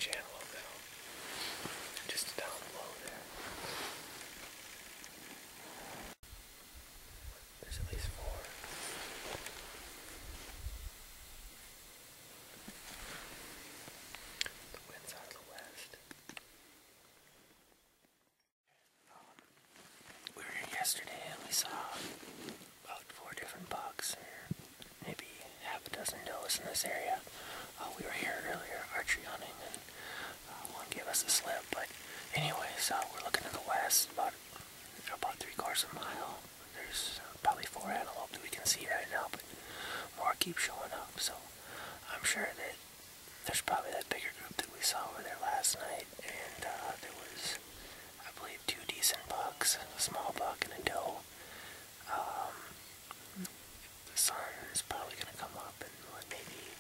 bunch of antelope now. Just down below there. There's at least 4. The wind's out of the west. We were here yesterday and we saw about 4 different bucks and maybe half a dozen does in this area. We were here earlier archery hunting and one gave us a slip, but anyways, we're looking to the west about 3/4 mile. There's probably 4 antelope that we can see right now, but more keep showing up, so I'm sure that there's probably that bigger group that we saw over there last night, and there was, I believe, 2 decent bucks, a small buck and a doe. The sun is probably going to come up in maybe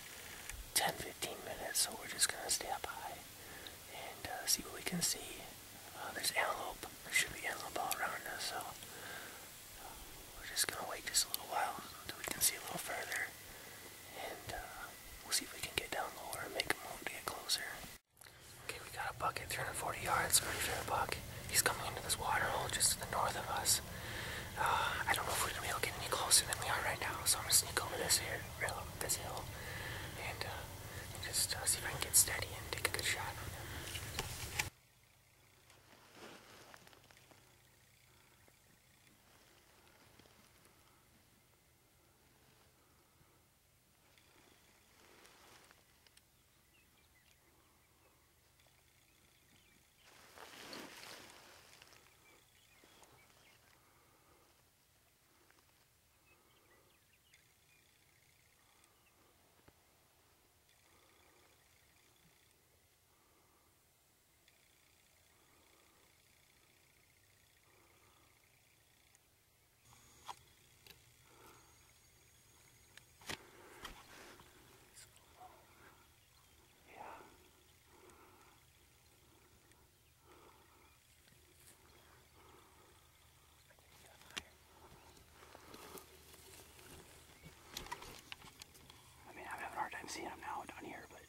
10-15 minutes, so we're just going to stay up high and see what we can see. There's antelope. There should be antelope all around us, so we're just going to wait just a little while until we can see a little further, and we'll see if we can get down lower and make a move to get closer. Okay, we got a buck at 340 yards, pretty fair buck. He's coming into this water hole just to the north of us. I don't know if we're going to be able to get any closer than we are right now, so I'm going to sneak over this hill and just see if I can get steady and take a good shot on him. I'm seeing him now down here, but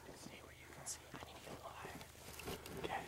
just see what you can see. I need to get a little higher. Okay.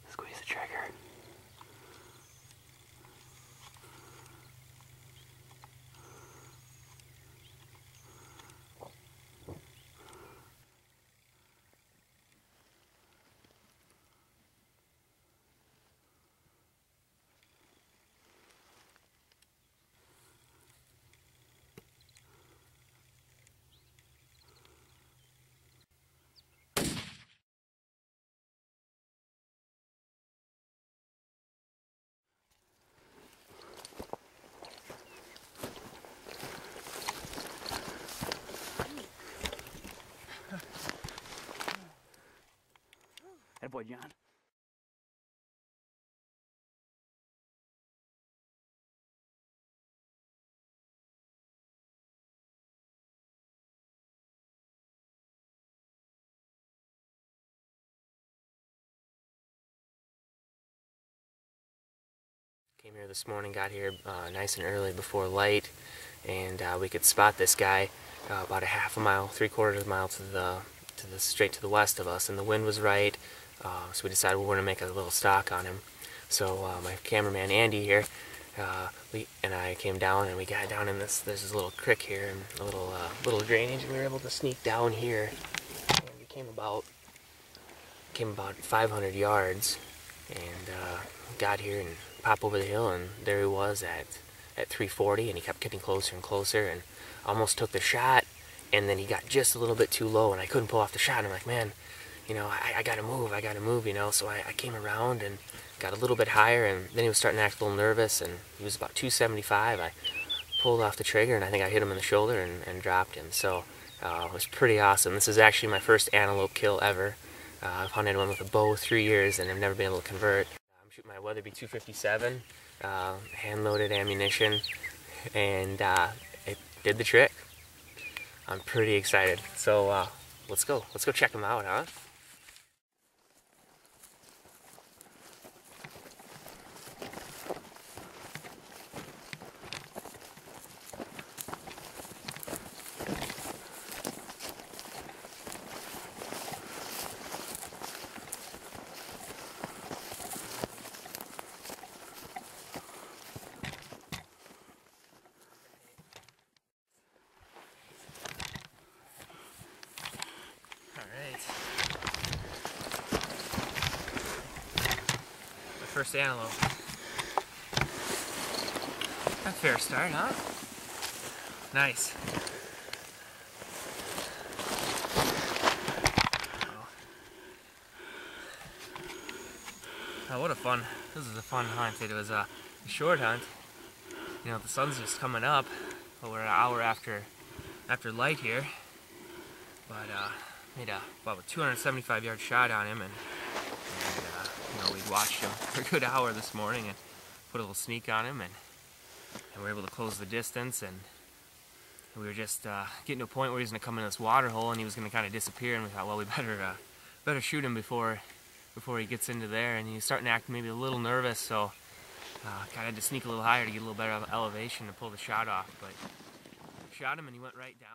Squeeze the trigger. That boy, John. Came here this morning, got here nice and early before light, and we could spot this guy about a half a mile, 3/4 mile to the straight to the west of us, and the wind was right, so we decided we were going to make a little stalk on him. So my cameraman Andy here, and I came down, and we got down in there's this little creek here and a little drainage, and we were able to sneak down here, and we came about came about 500 yards and got here and popped over the hill, and there he was at 340, and he kept getting closer and closer, and almost took the shot, and then he got just a little bit too low, and I couldn't pull off the shot. And I'm like, man, you know, I gotta move, you know. So I came around and got a little bit higher, and then he was starting to act a little nervous, and he was about 275. I pulled off the trigger, and I think I hit him in the shoulder and dropped him. So it was pretty awesome. This is actually my first antelope kill ever. I've hunted one with a bow 3 years, and I've never been able to convert. I'm shooting my Weatherby 257, hand-loaded ammunition, and it did the trick. I'm pretty excited. So let's go check them out, huh? First antelope. A fair start, huh? Nice. Oh, what a fun. This is a fun hunt. It was a short hunt. You know, the sun's just coming up, but we're an hour after light here. But made about a 275-yard shot on him, and you know, we'd watched him for a good hour this morning and put a little sneak on him, and we were able to close the distance, and we were just getting to a point where he was going to come in this water hole and he was going to kind of disappear, and we thought, well, we better shoot him before he gets into there. And he's starting to act maybe a little nervous, so kind of had to sneak a little higher to get a little better elevation to pull the shot off. But shot him and he went right down.